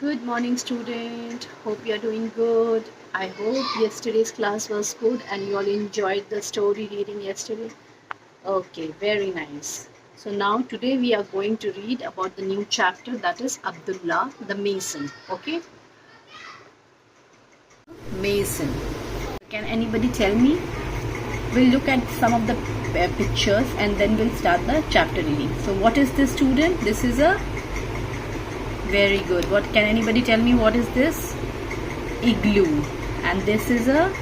Good morning, student. Hope you are doing good. I hope yesterday's class was good and you all enjoyed the story reading yesterday. Okay, very nice. So now today we are going to read about the new chapter, that is Abdullah the Mason. Okay, Mason. Can anybody tell me? We'll look at some of the pictures and then we'll start the chapter reading. So what is this, student? This is a very good. What can anybody tell me? What is this? Igloo. And this is a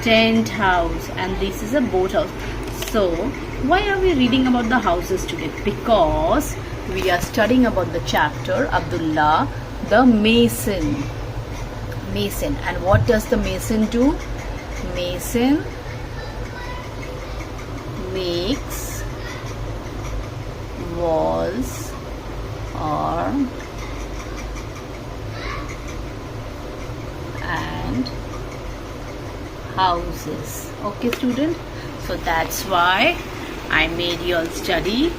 tent house. And this is a boat house. So why are we reading about the houses today? Because we are studying about the chapter Abdullah the Mason. Mason. And what does the mason do? Mason makes walls or and houses. Okay, student, so that's why I made you all study.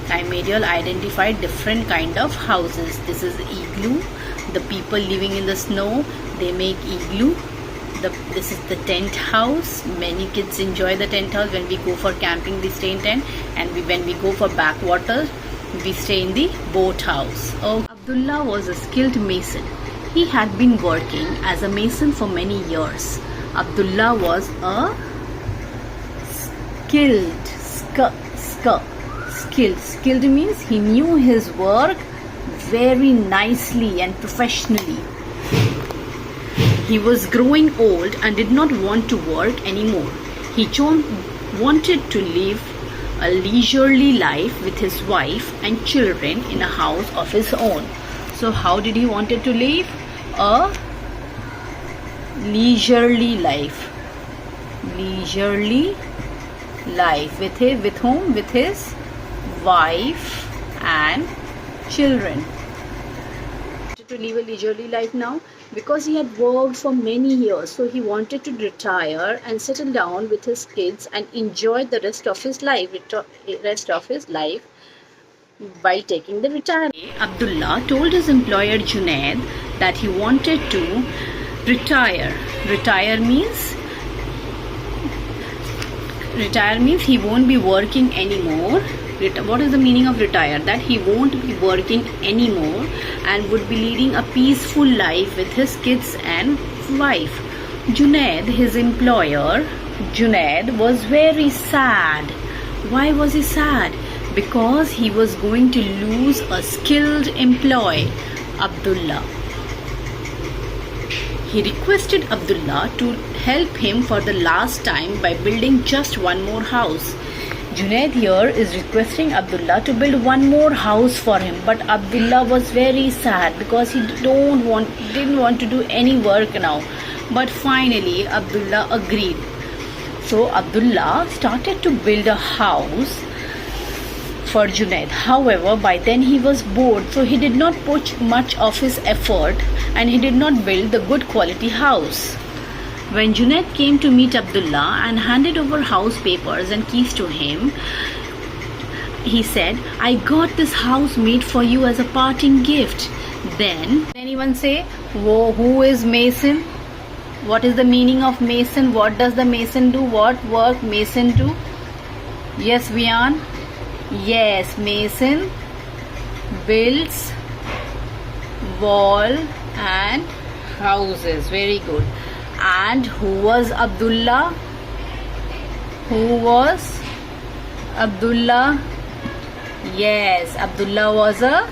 I made you all identify different kind of houses. This is igloo. The people living in the snow, they make igloo. This is the tent house. Many kids enjoy the tent house. When we go for camping, we stay in tent, and when we go for backwaters, we stay in the boat house. Abdullah was a skilled mason. He had been working as a mason for many years. Abdullah was a skilled means he knew his work very nicely and professionally. He was growing old and did not want to work anymore. He wanted to live a leisurely life with his wife and children in a house of his own. So how did he wanted to live? A leisurely life. Leisurely life. With whom? With his wife and children. To live a leisurely life now because he had worked for many years, so he wanted to retire and settle down with his kids and enjoy the rest of his life while taking the retirement. Abdullah told his employer Junaid that he wanted to retire. Retire means he won't be working anymore. What is the meaning of retire? That he won't be working anymore and would be leading a peaceful life with his kids and wife. Junaid, his employer, was very sad. Why was he sad? Because he was going to lose a skilled employee, Abdullah. He requested Abdullah to help him for the last time by building just one more house. Junaid here is requesting Abdullah to build one more house for him, but Abdullah was very sad because he didn't want to do any work now. But finally Abdullah agreed. So Abdullah started to build a house for Junaid. However, by then he was bored, so he did not put much of his effort and he did not build the good quality house. When Junaid came to meet Abdullah and handed over house papers and keys to him, he said, "I got this house made for you as a parting gift." Then, anyone say, whoa, who is mason? What is the meaning of mason? What does the mason do? What work mason do? Yes, Vian? Yes, mason builds wall and houses. Very good. And who was Abdullah? Who was Abdullah? Yes, Abdullah was a...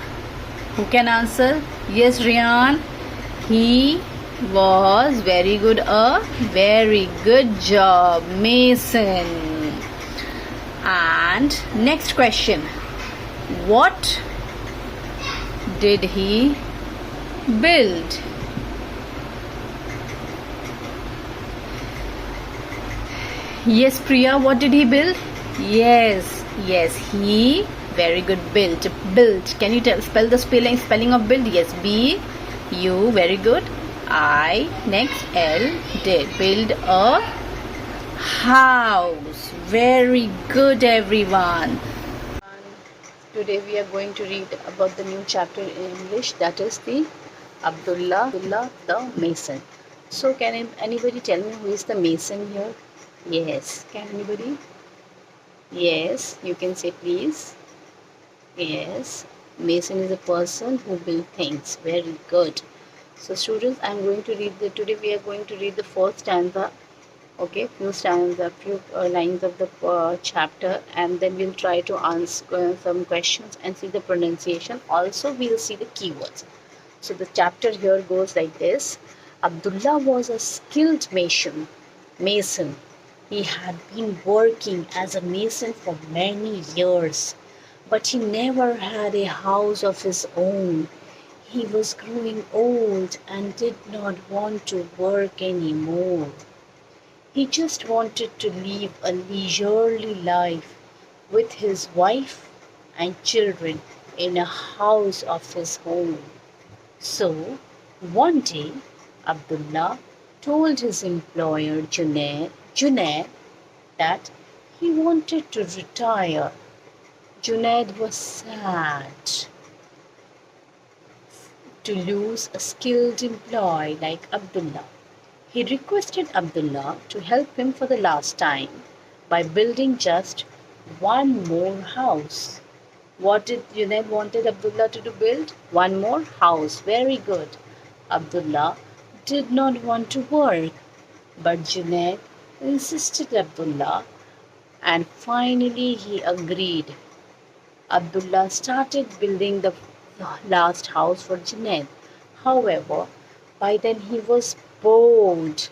Who can answer? Yes, Rian. He was very good. A very good job, mason. And next question. What did he build? Yes, Priya, what did he build? Yes, he very good built. Can you spell the spelling of build? Yes, B U, very good. I, next L, did build a house. Very good, everyone. Today we are going to read about the new chapter in English, that is the Abdullah the Mason. So can anybody tell me who is the Mason here? Yes. Can anybody? Yes, you can say please. Yes. Mason is a person who builds things. Very good. So students, today we are going to read the first stanza. Okay, few stanza, few lines of the chapter, and then we'll try to answer some questions and see the pronunciation. Also, we'll see the keywords. So the chapter here goes like this. Abdullah was a skilled mason. He had been working as a mason for many years, but he never had a house of his own. He was growing old and did not want to work anymore. He just wanted to live a leisurely life with his wife and children in a house of his own. So, one day, Abdullah told his employer Junaid that he wanted to retire. Junaid was sad to lose a skilled employee like Abdullah. He requested Abdullah to help him for the last time by building just one more house. What did Junaid wanted Abdullah to build? One more house. Very good. Abdullah did not want to work, but Junaid insisted Abdullah, and finally he agreed. Abdullah started building the last house for Junaid. However, by then he was bored.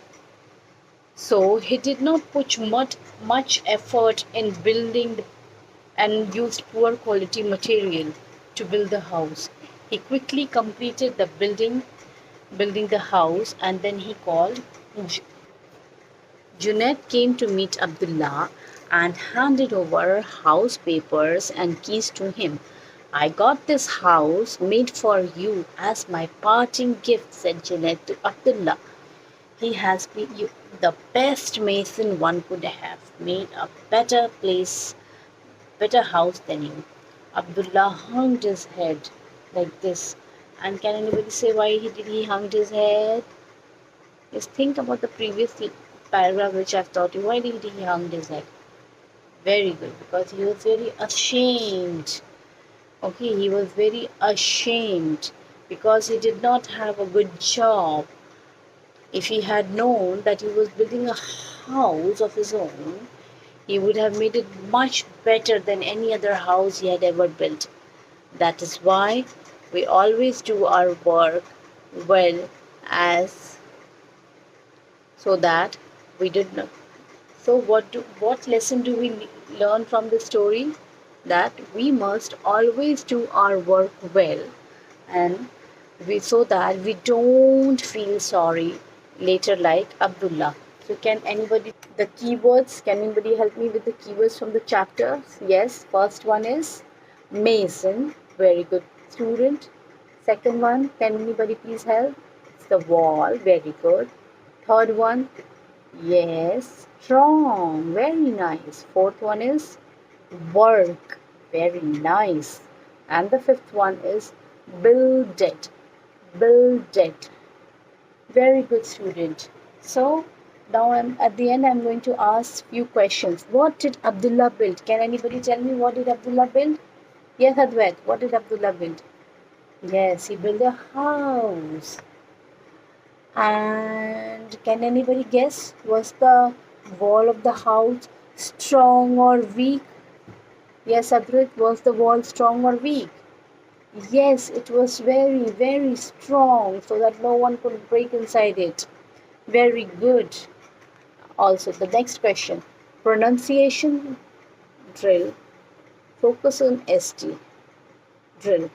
So he did not put much effort in building and used poor quality material to build the house. He quickly completed the building the house, and then he called. Junaid came to meet Abdullah and handed over house papers and keys to him. I got this house made for you as my parting gift, said Junaid to Abdullah. He has been the best mason one could have made a better house than you. Abdullah hung his head like this. And can anybody say why he hung his head? Just think about the previous paragraph which I've taught you. Why did he hung his head? Very good, because he was very ashamed. Okay, he was very ashamed because he did not have a good job. If he had known that he was building a house of his own, he would have made it much better than any other house he had ever built. That is why we always do our work well, as so that we did not. So what lesson do we learn from the story? That we must always do our work well, and so that we don't feel sorry later like Abdullah. So can anybody can anybody help me with the keywords from the chapter? Yes, first one is mason. Very good, student. Second one, can anybody please help? It's the wall. Very good. Third one, yes, strong. Very nice. Fourth one is work. Very nice. And the fifth one is build it. Build it. Very good, student. So now at the end I'm going to ask few questions. What did Abdullah build? Can anybody tell me what did Abdullah build? Yes, Advait, what did Abdullah build? Yes, he built a house. And can anybody guess? Was the wall of the house strong or weak? Yes, Advait, was the wall strong or weak? Yes, it was very, very strong so that no one could break inside it. Very good. Also, the next question. Pronunciation drill. Focus on ST. Drill.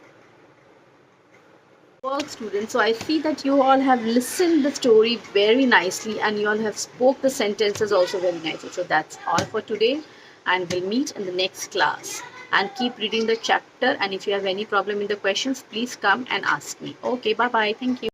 Work, students. So I see that you all have listened the story very nicely and you all have spoke the sentences also very nicely. So that's all for today, and we'll meet in the next class. And keep reading the chapter, and if you have any problem in the questions, please come and ask me. Okay, bye bye. Thank you.